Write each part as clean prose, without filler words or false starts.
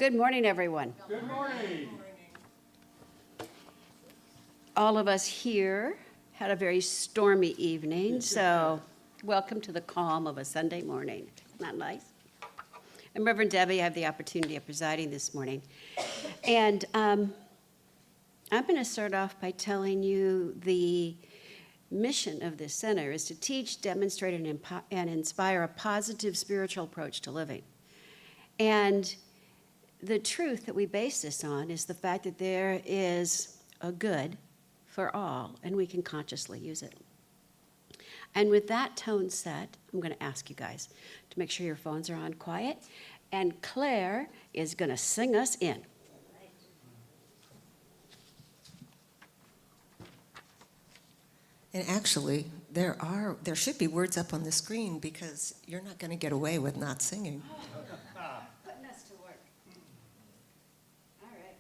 Good morning, everyone. Good morning. All of us here had a very stormy evening, so welcome to the calm of a Sunday morning. Isn't that nice? I'm Reverend Debbie. I have the opportunity of presiding this morning. And I'm going to start off by telling you the mission of this center is to teach, demonstrate, and inspire a positive spiritual approach to living. And the truth that we base this on is the fact that there is a good for all, and we can consciously use it. And with that tone set, I'm going to ask you guys to make sure your phones are on quiet, and Claire is going to sing us in. And actually, there should be words up on the screen because you're not going to get away with not singing. Putting us to work. All right.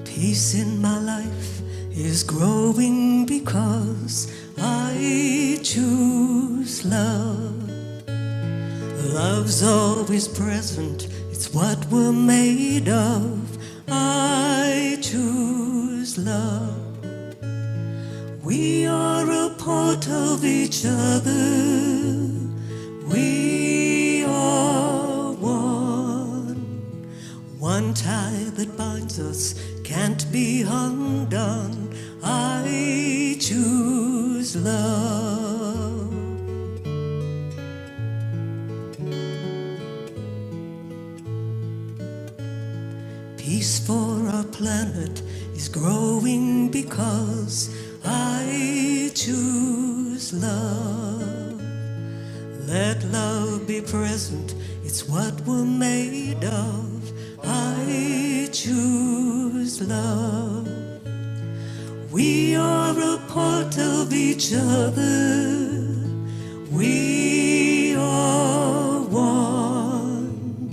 Peace in my life is growing because I choose love. Love's always present, it's what we're made of. I choose love. We are a part of each other. We are one. One tie that binds us can't be undone. I choose love. Peace for our planet is growing because I choose love. Let love be present, it's what we're made of. I choose love. We are a part of each other. We are one.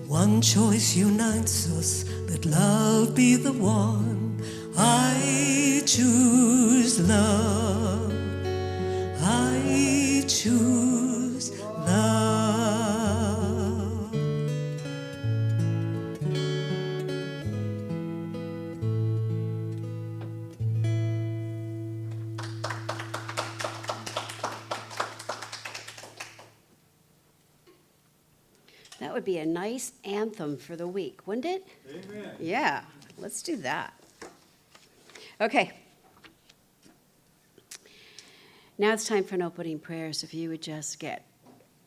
One choice unites us, let love be the one. I choose love. I choose love. That would be a nice anthem for the week, wouldn't it? Amen. Yeah, let's do that. Okay. Now it's time for an opening prayer, so if you would just get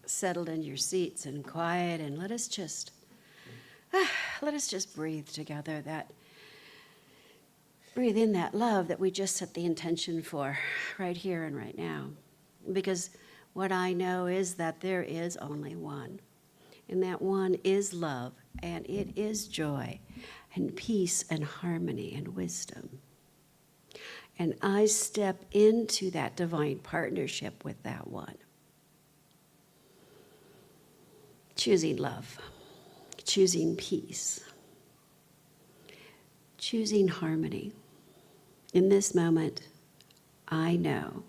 settled in your seats and quiet, and let us just breathe together, breathe in that love that we just set the intention for right here and right now. Because what I know is that there is only one. And that one is love, and it is joy, and peace, and harmony, and wisdom. And I step into that divine partnership with that one. Choosing love, choosing peace, choosing harmony. In this moment, I know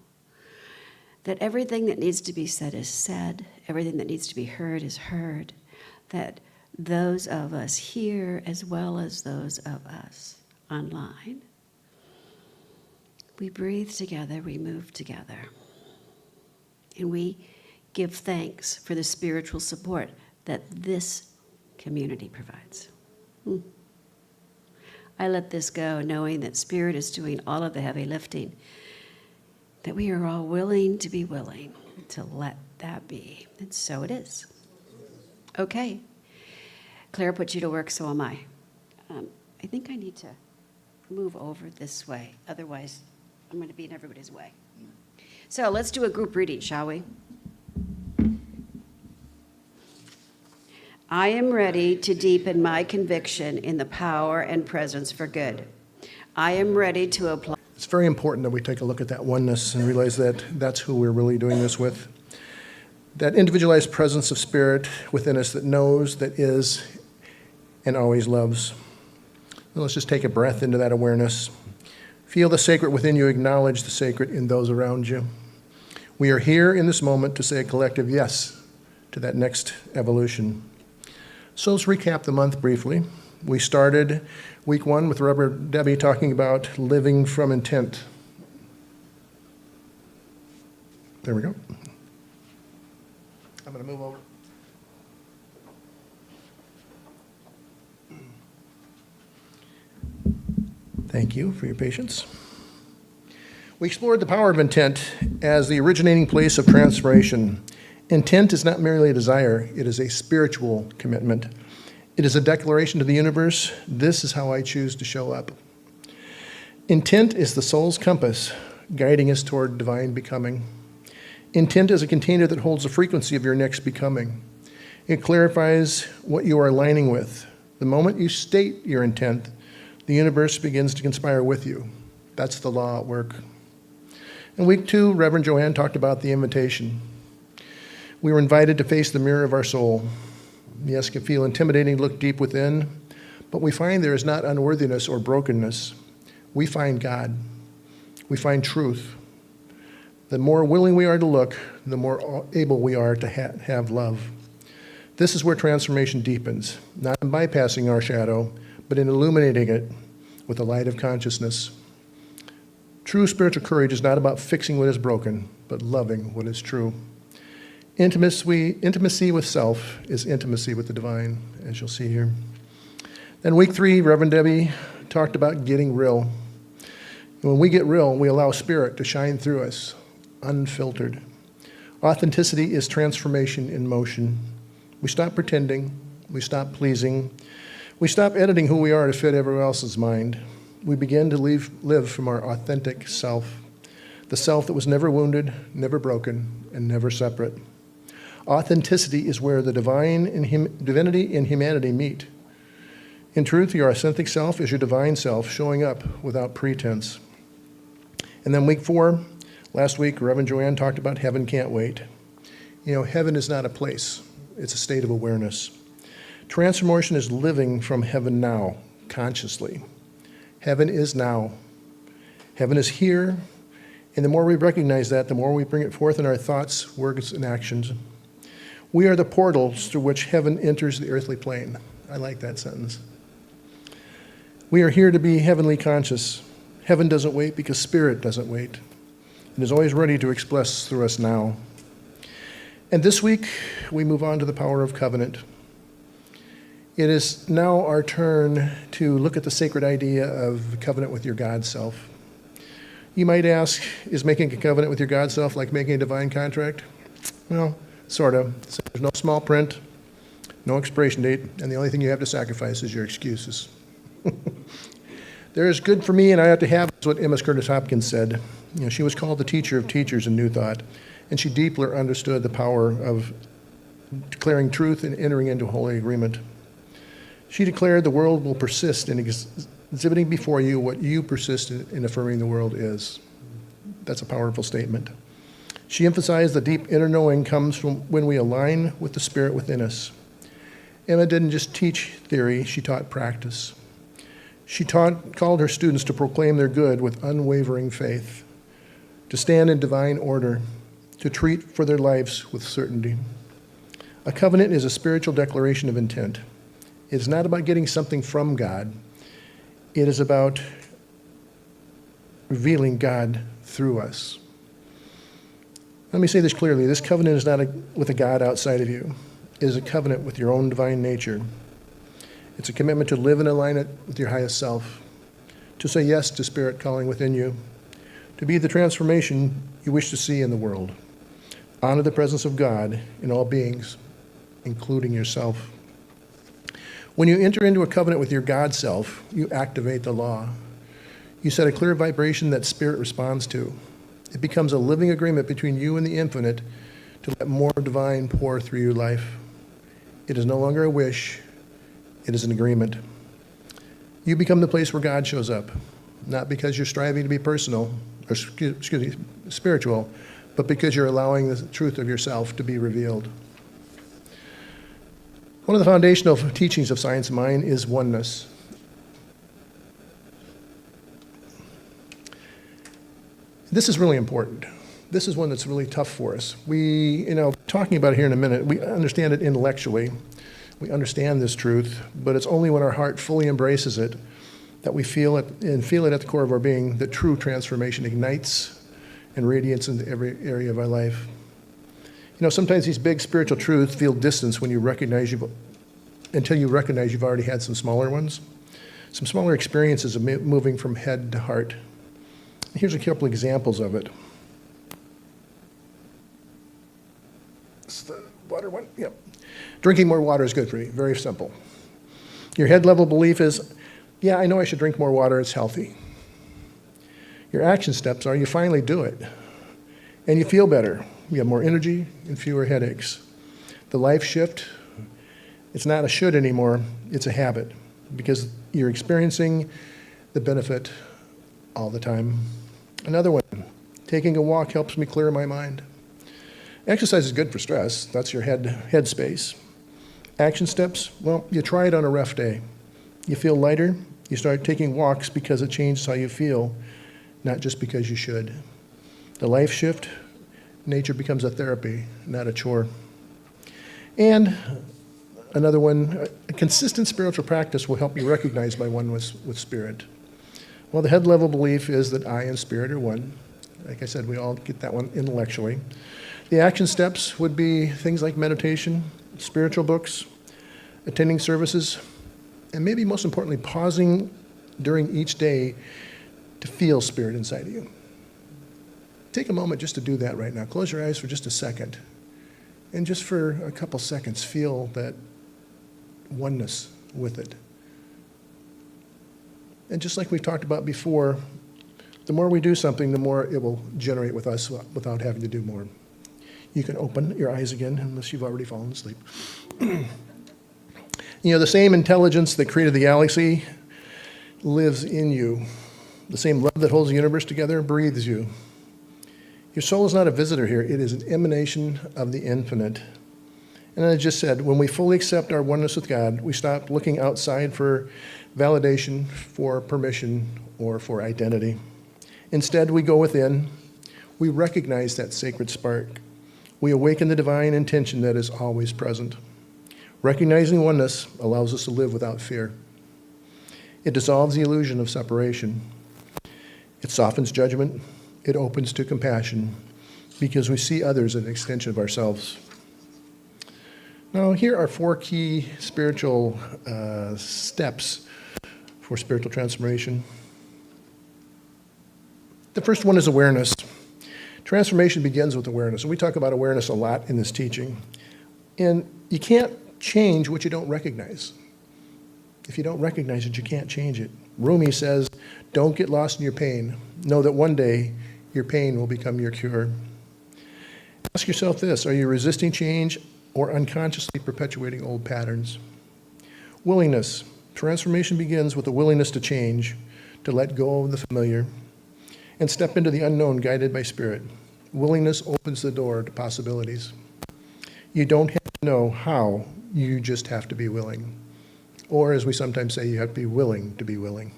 that everything that needs to be said is said, everything that needs to be heard is heard, that those of us here as well as those of us online, we breathe together, we move together, and we give thanks for the spiritual support that this community provides. I let this go knowing that Spirit is doing all of the heavy lifting, that we are all willing to be willing to let that be. And so it is. Okay. Claire put you to work, so am I. I think I need to move over this way. Otherwise, I'm going to be in everybody's way. So let's do a group reading, shall we? I am ready to deepen my conviction in the power and presence for good. I am ready to apply. It's very important that we take a look at that oneness and realize that that's who we're really doing this with. That individualized presence of Spirit within us that knows, that is, and always loves. Let's just take a breath into that awareness. Feel the sacred within you, acknowledge the sacred in those around you. We are here in this moment to say a collective yes to that next evolution. So let's recap the month briefly. We started week 1 with Reverend Debbie talking about living from intent. There we go. I'm going to move over. Thank you for your patience. We explored the power of intent as the originating place of transformation. Intent is not merely a desire, it is a spiritual commitment. It is a declaration to the universe, this is how I choose to show up. Intent is the soul's compass, guiding us toward divine becoming. Intent is a container that holds the frequency of your next becoming. It clarifies what you are aligning with. The moment you state your intent, the universe begins to conspire with you. That's the law at work. In week 2, Reverend Joanne talked about the invitation. We were invited to face the mirror of our soul. Yes, it can feel intimidating to look deep within, but we find there is not unworthiness or brokenness. We find God. We find truth. The more willing we are to look, the more able we are to have love. This is where transformation deepens, not in bypassing our shadow, but in illuminating it with the light of consciousness. True spiritual courage is not about fixing what is broken, but loving what is true. Intimacy with self is intimacy with the divine, as you'll see here. Then week 3, Reverend Debbie talked about getting real. When we get real, we allow spirit to shine through us, unfiltered. Authenticity is transformation in motion. We stop pretending, we stop pleasing, we stop editing who we are to fit everyone else's mind. We begin to live from our authentic self, the self that was never wounded, never broken, and never separate. Authenticity is where the divinity and humanity meet. In truth, your authentic self is your divine self showing up without pretense. And then week 4, last week, Reverend Joanne talked about heaven can't wait. You know, heaven is not a place, it's a state of awareness. Transformation is living from heaven now, consciously. Heaven is now. Heaven is here, and the more we recognize that, the more we bring it forth in our thoughts, words, and actions. We are the portals through which heaven enters the earthly plane. I like that sentence. We are here to be heavenly conscious. Heaven doesn't wait because spirit doesn't wait. It is always ready to express through us now. And this week, we move on to the power of covenant. It is now our turn to look at the sacred idea of covenant with your God self. You might ask, is making a covenant with your God self like making a divine contract? Well, sort of. There's no small print, no expiration date, and the only thing you have to sacrifice is your excuses. There is good for me and I ought to have, is what Emma Curtis Hopkins said. You know, she was called the teacher of teachers in New Thought, and she deeply understood the power of declaring truth and entering into holy agreement. She declared the world will persist in exhibiting before you what you persist in affirming the world is. That's a powerful statement. She emphasized the deep inner knowing comes from when we align with the spirit within us. Emma didn't just teach theory, she taught practice. She called her students to proclaim their good with unwavering faith, to stand in divine order, to treat for their lives with certainty. A covenant is a spiritual declaration of intent. It is not about getting something from God. It is about revealing God through us. Let me say this clearly. This covenant is not with a God outside of you. It is a covenant with your own divine nature. It's a commitment to live in alignment with your highest self, to say yes to spirit calling within you, to be the transformation you wish to see in the world. Honor the presence of God in all beings, including yourself. When you enter into a covenant with your God self, you activate the law. You set a clear vibration that spirit responds to. It becomes a living agreement between you and the infinite to let more divine pour through your life. It is no longer a wish, it is an agreement. You become the place where God shows up, not because you're striving to be personal, or spiritual, but because you're allowing the truth of yourself to be revealed. One of the foundational teachings of Science of Mind is oneness. This is really important. This is one that's really tough for us. We, talking about it here in a minute, we understand it intellectually. We understand this truth, but it's only when our heart fully embraces it that we feel it and feel it at the core of our being that true transformation ignites and radiates into every area of our life. Sometimes these big spiritual truths feel distant when until you recognize you've already had some smaller ones, some smaller experiences of moving from head to heart. Here's a couple examples of it. It's the water one. Yep. Drinking more water is good for you. Very simple. Your head level belief is, yeah, I know I should drink more water. It's healthy. Your action steps are you finally do it, and you feel better. You have more energy and fewer headaches. The life shift, it's not a should anymore. It's a habit because you're experiencing the benefit all the time. Another one, taking a walk helps me clear my mind. Exercise is good for stress. That's your head space. Action steps, well, you try it on a rough day. You feel lighter, you start taking walks because it changes how you feel, not just because you should. The life shift, nature becomes a therapy, not a chore. And another one, a consistent spiritual practice will help you recognize my oneness with spirit. Well, the head level belief is that I and spirit are one. Like I said, we all get that one intellectually. The action steps would be things like meditation, spiritual books, attending services, and maybe most importantly, pausing during each day to feel spirit inside of you. Take a moment just to do that right now. Close your eyes for just a second. And just for a couple seconds, feel that oneness with it. And just like we've talked about before, the more we do something, the more it will generate with us without having to do more. You can open your eyes again, unless you've already fallen asleep. The same intelligence that created the galaxy lives in you. The same love that holds the universe together breathes you. Your soul is not a visitor here. It is an emanation of the infinite. And as I just said, when we fully accept our oneness with God, we stop looking outside for validation, for permission, or for identity. Instead, we go within. We recognize that sacred spark. We awaken the divine intention that is always present. Recognizing oneness allows us to live without fear. It dissolves the illusion of separation. It softens judgment. It opens to compassion because we see others as an extension of ourselves. Now, here are 4 key spiritual steps for spiritual transformation. The first one is awareness. Transformation begins with awareness. And we talk about awareness a lot in this teaching. And you can't change what you don't recognize. If you don't recognize it, you can't change it. Rumi says, don't get lost in your pain. Know that one day your pain will become your cure. Ask yourself this, are you resisting change or unconsciously perpetuating old patterns? Willingness. Transformation begins with a willingness to change, to let go of the familiar, and step into the unknown guided by spirit. Willingness opens the door to possibilities. You don't have to know how, you just have to be willing. Or as we sometimes say, you have to be willing to be willing.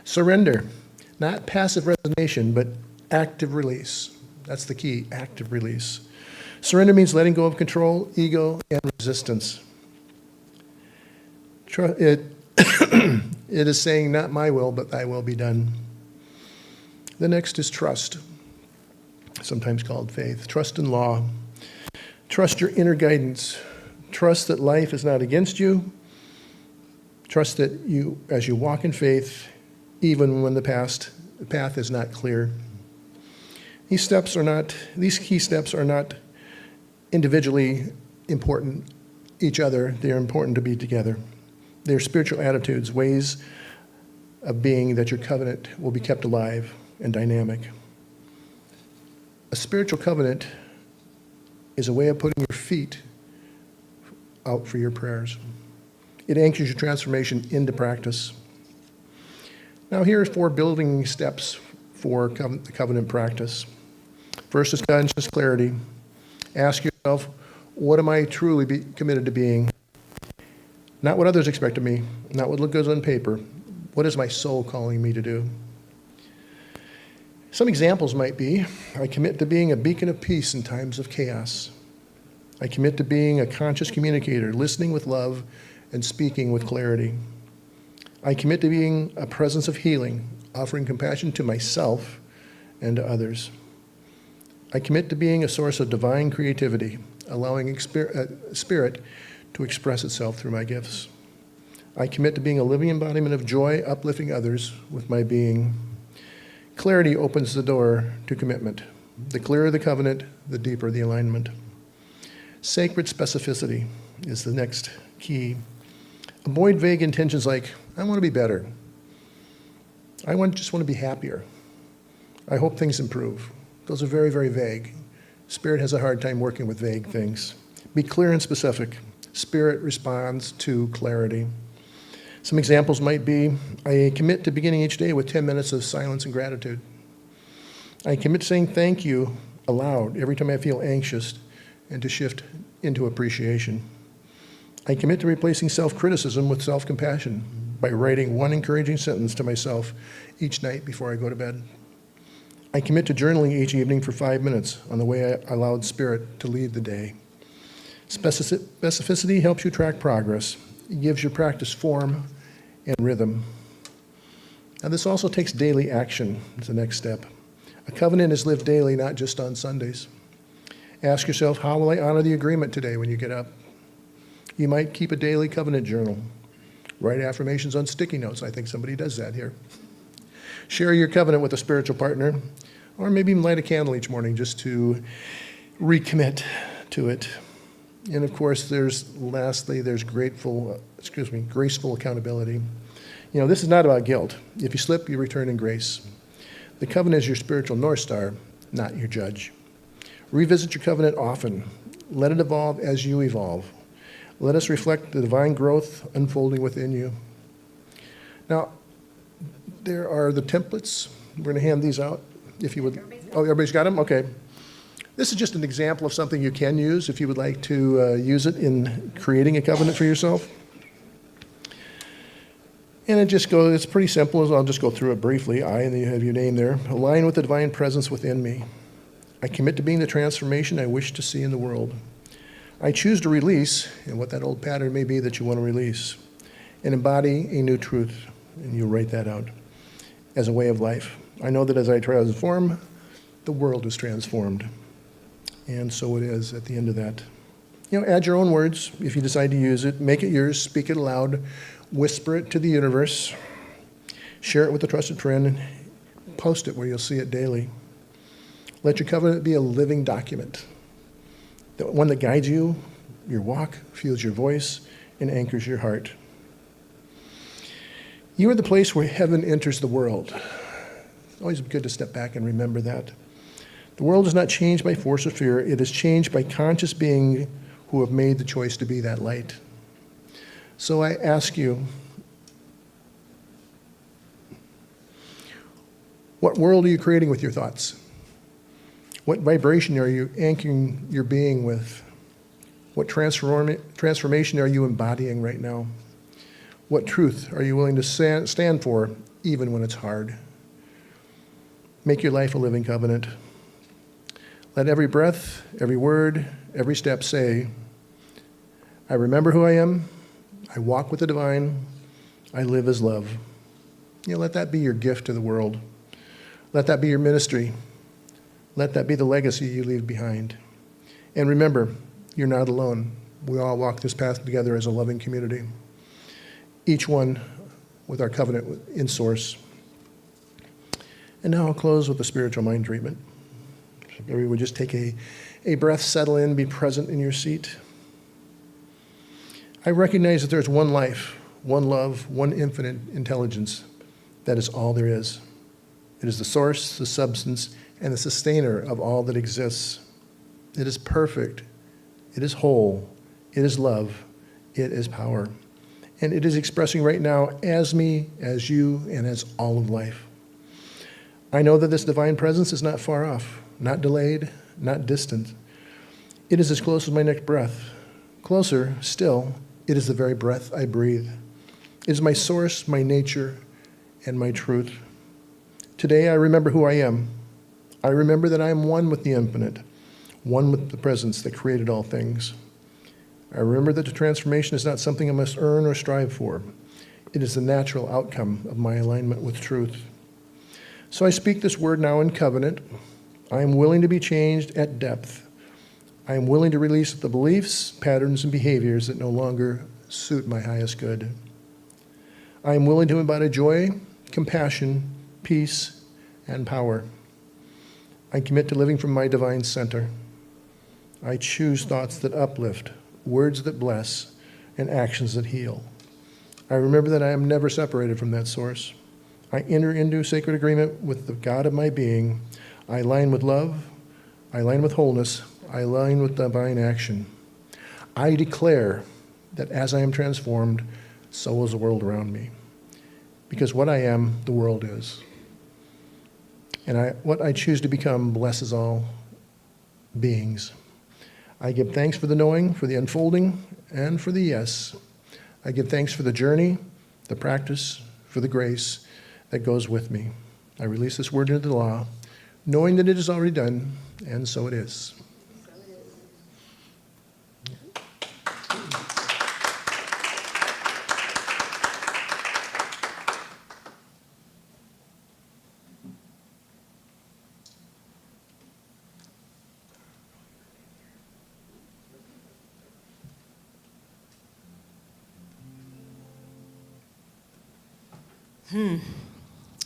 Surrender. Not passive resignation, but active release. That's the key, active release. Surrender means letting go of control, ego, and resistance. It is saying, not my will, but thy will be done. The next is trust, sometimes called faith. Trust in law. Trust your inner guidance. Trust that life is not against you. Trust that you, as you walk in faith, even when the path is not clear. These key steps are not individually important each other. They are important to be together. They're spiritual attitudes, ways of being that your covenant will be kept alive and dynamic. A spiritual covenant is a way of putting your feet out for your prayers. It anchors your transformation into practice. Now, here are 4 building steps for the covenant practice. First is conscious clarity. Ask yourself, what am I truly committed to being? Not what others expect of me, not what looks good on paper. What is my soul calling me to do? Some examples might be, I commit to being a beacon of peace in times of chaos. I commit to being a conscious communicator, listening with love and speaking with clarity. I commit to being a presence of healing, offering compassion to myself and to others. I commit to being a source of divine creativity, allowing spirit to express itself through my gifts. I commit to being a living embodiment of joy, uplifting others with my being. Clarity opens the door to commitment. The clearer the covenant, the deeper the alignment. Sacred specificity is the next key. Avoid vague intentions like, I want to be better. Just want to be happier. I hope things improve. Those are very, very vague. Spirit has a hard time working with vague things. Be clear and specific. Spirit responds to clarity. Some examples might be, I commit to beginning each day with 10 minutes of silence and gratitude. I commit to saying thank you aloud every time I feel anxious and to shift into appreciation. I commit to replacing self-criticism with self-compassion by writing one encouraging sentence to myself each night before I go to bed. I commit to journaling each evening for 5 minutes on the way I allowed Spirit to lead the day. Specificity helps you track progress. It gives your practice form and rhythm. Now, this also takes daily action as the next step. A covenant is lived daily, not just on Sundays. Ask yourself, how will I honor the agreement today when you get up? You might keep a daily covenant journal. Write affirmations on sticky notes. I think somebody does that here. Share your covenant with a spiritual partner, or maybe even light a candle each morning just to recommit to it. And of course, there's graceful accountability. This is not about guilt. If you slip, you return in grace. The covenant is your spiritual North Star, not your judge. Revisit your covenant often. Let it evolve as you evolve. Let us reflect the divine growth unfolding within you. Now, there are the templates. We're going to hand these out, if you would. Oh, everybody's got them? Okay. This is just an example of something you can use if you would like to use it in creating a covenant for yourself. And it's pretty simple. I'll just go through it briefly. And then you have your name there. Align with the divine presence within me. I commit to being the transformation I wish to see in the world. I choose to release, and what that old pattern may be that you want to release, and embody a new truth. And you write that out as a way of life. I know that as I transform, the world is transformed. And so it is at the end of that. Add your own words if you decide to use it. Make it yours. Speak it aloud. Whisper it to the universe. Share it with a trusted friend. Post it where you'll see it daily. Let your covenant be a living document. The one that guides you, your walk, fuels your voice, and anchors your heart. You are the place where heaven enters the world. It's always good to step back and remember that. The world is not changed by force or fear. It is changed by conscious beings who have made the choice to be that light. So I ask you, what world are you creating with your thoughts? What vibration are you anchoring your being with? What transformation are you embodying right now? What truth are you willing to stand for, even when it's hard? Make your life a living covenant. Let every breath, every word, every step say, I remember who I am, I walk with the divine, I live as love. Let that be your gift to the world. Let that be your ministry. Let that be the legacy you leave behind. And remember, you're not alone. We all walk this path together as a loving community, each one with our covenant in source. And now I'll close with the spiritual mind treatment. So maybe we just take a breath, settle in, be present in your seat. I recognize that there's one life, one love, one infinite intelligence. That is all there is. It is the source, the substance, and the sustainer of all that exists. It is perfect. It is whole. It is love. It is power. And it is expressing right now as me, as you, and as all of life. I know that this divine presence is not far off, not delayed, not distant. It is as close as my next breath. Closer still, it is the very breath I breathe. It is my source, my nature, and my truth. Today I remember who I am. I remember that I am one with the infinite, one with the presence that created all things. I remember that the transformation is not something I must earn or strive for. It is the natural outcome of my alignment with truth. So I speak this word now in covenant. I am willing to be changed at depth. I am willing to release the beliefs, patterns, and behaviors that no longer suit my highest good. I am willing to embody joy, compassion, peace, and power. I commit to living from my divine center. I choose thoughts that uplift, words that bless, and actions that heal. I remember that I am never separated from that source. I enter into sacred agreement with the God of my being. I align with love. I align with wholeness. I align with divine action. I declare that as I am transformed, so is the world around me. Because what I am, the world is. And what I choose to become blesses all beings. I give thanks for the knowing, for the unfolding, and for the yes. I give thanks for the journey, the practice, for the grace that goes with me. I release this word into the law, knowing that it is already done, and so it is.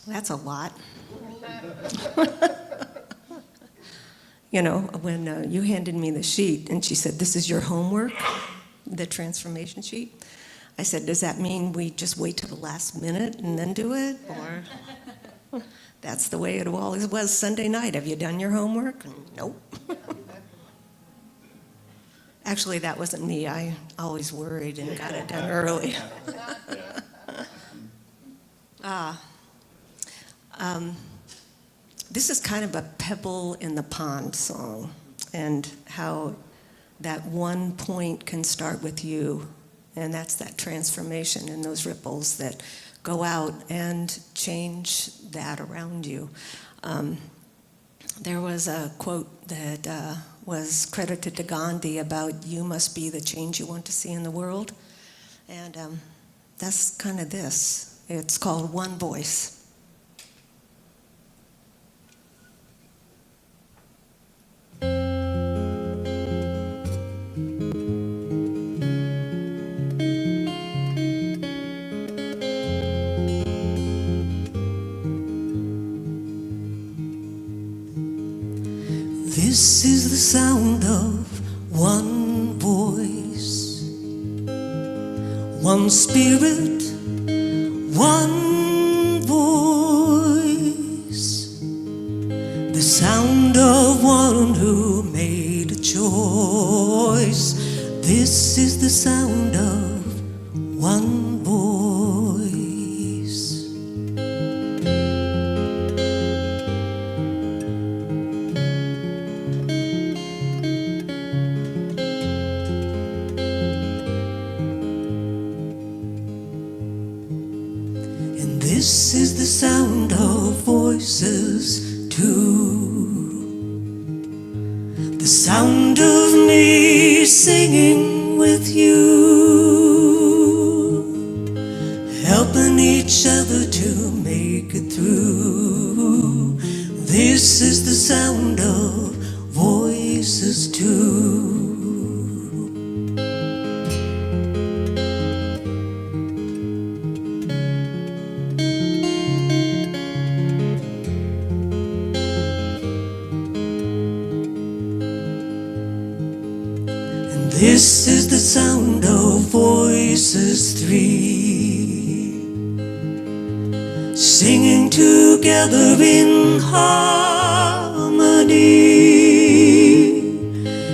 That's a lot. You know, when you handed me the sheet and she said, "This is your homework," the transformation sheet, I said, "Does that mean we just wait till the last minute and then do it? Or that's the way it always was Sunday night. Have you done your homework?" Nope. Actually, that wasn't me. I always worried and got it done early. This is kind of a pebble in the pond song, and how that one point can start with you, and that's that transformation and those ripples that go out and change that around you. There was a quote that was credited to Gandhi about "you must be the change you want to see in the world," and that's kind of this. It's called One Voice. This is the sound of one voice, one spirit, one voice, the sound of one who made a choice. This is the sound of one voice. This is the sound of voices too, the sound of me singing with you, helping each other to make it through. This is the sound of voices too. This is the sound of voices three, singing together in harmony,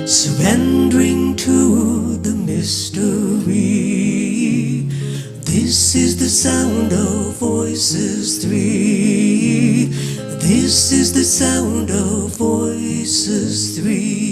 surrendering to the mystery. This is the sound of voices three. This is the sound of voices three.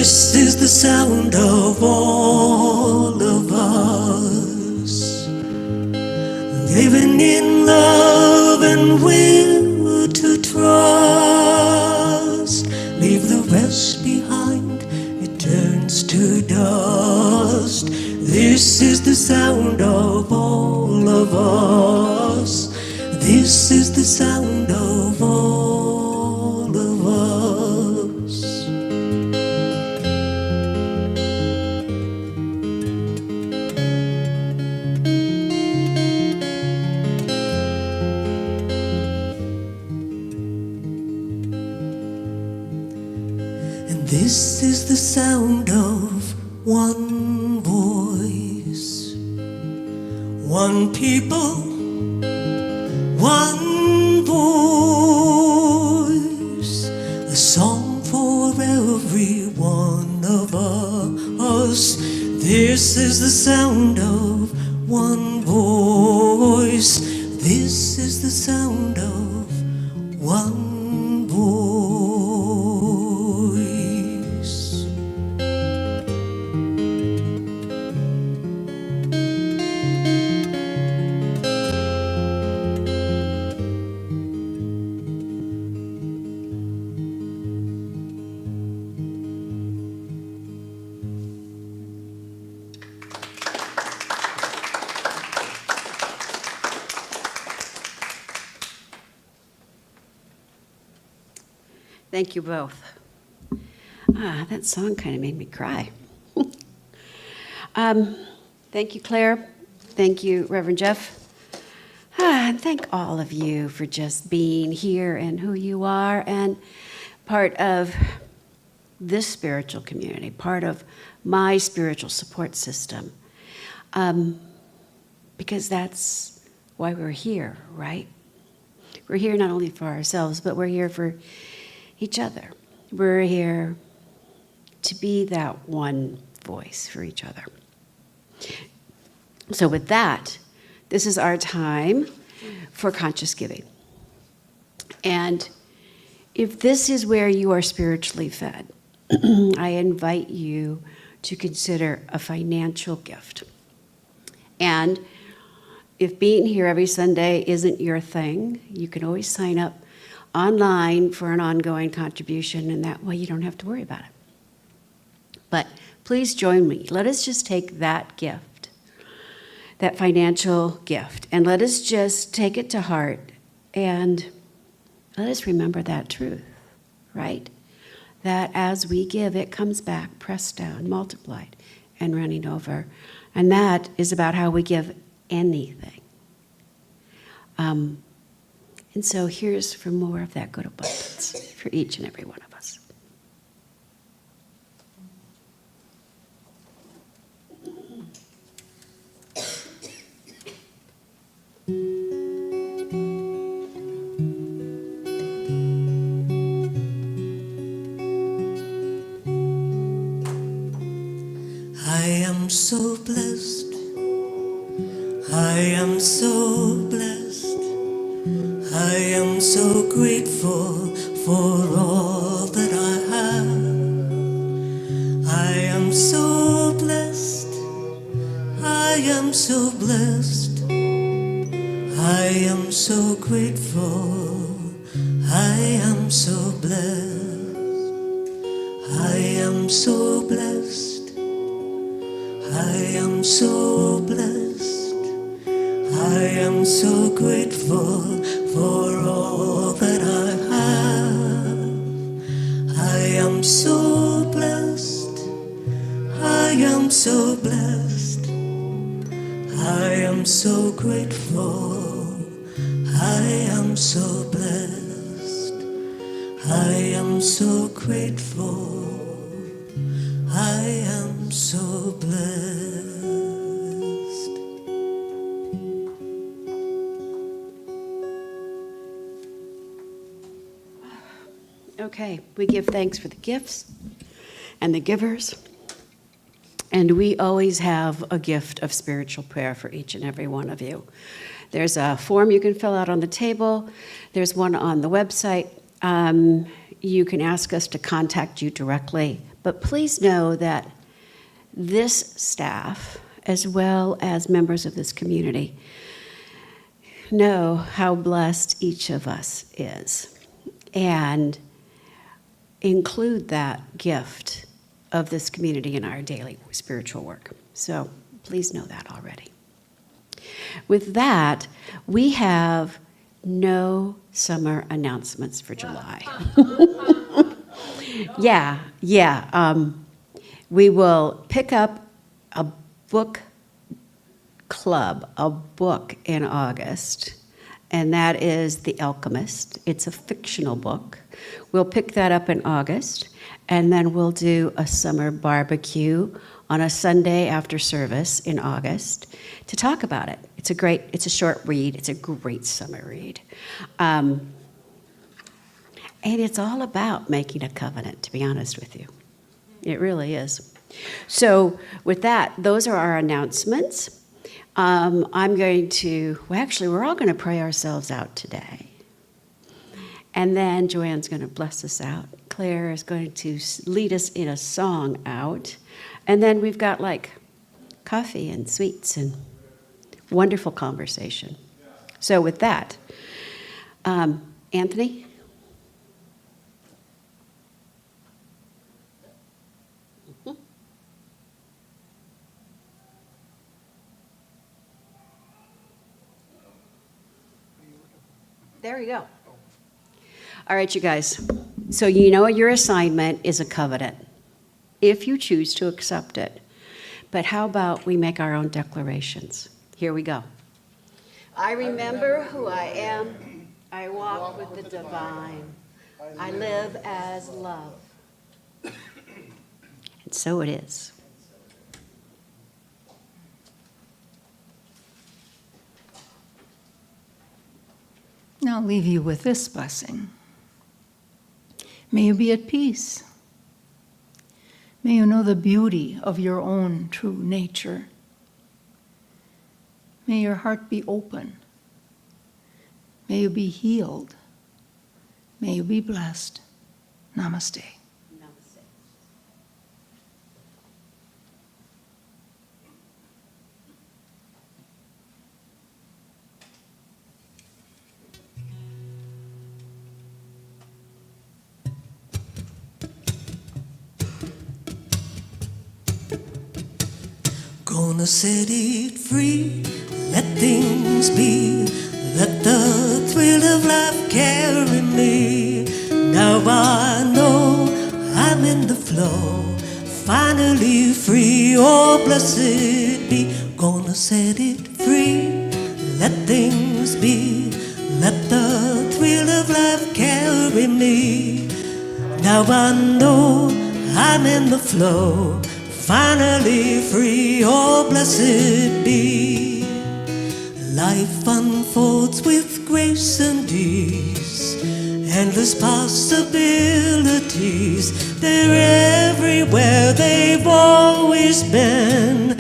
This is the sound of all of us, living in love and will to trust. Leave the rest behind, it turns to dust. This is the sound of all of us. This is the sound of all of us. And this is the sound of one voice, one people, one voice, a song for every one of us. This is the sound of one voice. This is the sound of one voice. Thank you both. That song kind of made me cry. Thank you, Claire. Thank you, Reverend Jeff. And thank all of you for just being here and who you are and part of this spiritual community, part of my spiritual support system. Because that's why we're here, right? We're here not only for ourselves, but we're here for each other. We're here to be that one voice for each other. So with that, this is our time for conscious giving. And if this is where you are spiritually fed, I invite you to consider a financial gift. And if being here every Sunday isn't your thing, you can always sign up online for an ongoing contribution, and that way you don't have to worry about it. But please join me. Let us just take that gift, that financial gift, and let us just take it to heart and let us remember that truth, right? That as we give, it comes back, pressed down, multiplied, and running over. And that is about how we give anything. And so here's for more of that good abundance for each and every one of us. I am so blessed. I am so blessed. I am so grateful for all that I have. I am so blessed. I am so blessed. I am so grateful. I am so blessed. I am so blessed. I am so blessed. I am so grateful for all that I have. I am so blessed. I am so blessed. I am so grateful. I am so blessed. I am so grateful. I am so blessed. Okay, we give thanks for the gifts and the givers. And we always have a gift of spiritual prayer for each and every one of you. There's a form you can fill out on the table. There's one on the website. You can ask us to contact you directly But please know that this staff, as well as members of this community, know how blessed each of us is, and include that gift of this community in our daily spiritual work. So please know that already. With that, we have no summer announcements for July. Yeah. We will pick up a book club, a book in August, and that is The Alchemist. It's a fictional book. We'll pick that up in August, and then we'll do a summer barbecue on a Sunday after service in August to talk about it. It's a short read. It's a great summer read. And it's all about making a covenant, to be honest with you. It really is. So with that, those are our announcements. We're all going to pray ourselves out today. And then Joanne's going to bless us out. Claire is going to lead us in a song out. And then we've got coffee and sweets and wonderful conversation. So with that, Anthony? There we go. All right, you guys. So you know your assignment is a covenant, if you choose to accept it. But how about we make our own declarations? Here we go. I remember who I am. I walk with the divine. I live as love. And so it is. Now I'll leave you with this blessing. May you be at peace. May you know the beauty of your own true nature. May your heart be open. May you be healed. May you be blessed. Namaste. Gonna set it free, let things be, let the thrill of life carry me. Now I know I'm in the flow, finally free, oh blessed be. Gonna set it free, let things be, let the thrill of life carry me. Now I know I'm in the flow, finally free, oh blessed be. Life unfolds with grace and ease, endless possibilities. They're everywhere, they've always been,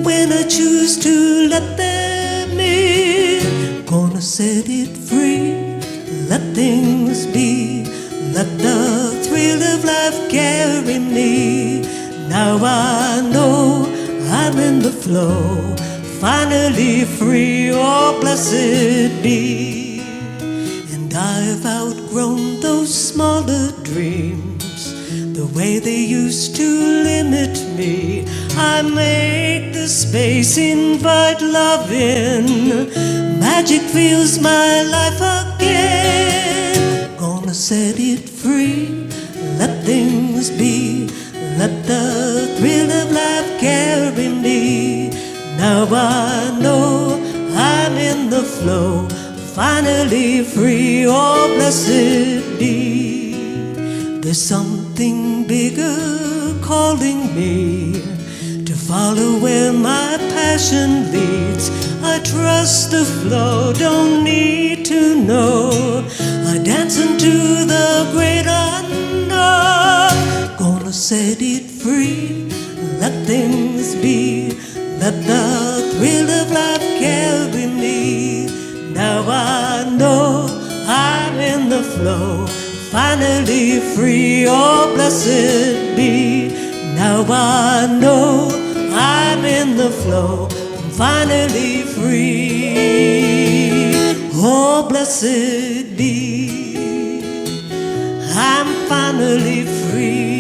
when I choose to let them in. Gonna set it free, let things be, let the thrill of life carry me. Now I know I'm in the flow, finally free, oh blessed be. And I've outgrown those smaller dreams, the way they used to limit me. I make the space, invite love in, magic fills my life again. Gonna set it free, let things be, let the thrill of life carry me. Now I know I'm in the flow, finally free, oh blessed be. There's something bigger calling me to follow where my passion leads. I trust the flow, don't need to know. I dance into the great unknown. Gonna set it free, let things be, let the thrill of life carry me. Now I know I'm in the flow, finally free, oh blessed be. Now I know I'm in the flow, I'm finally free. Oh blessed be, I'm finally free.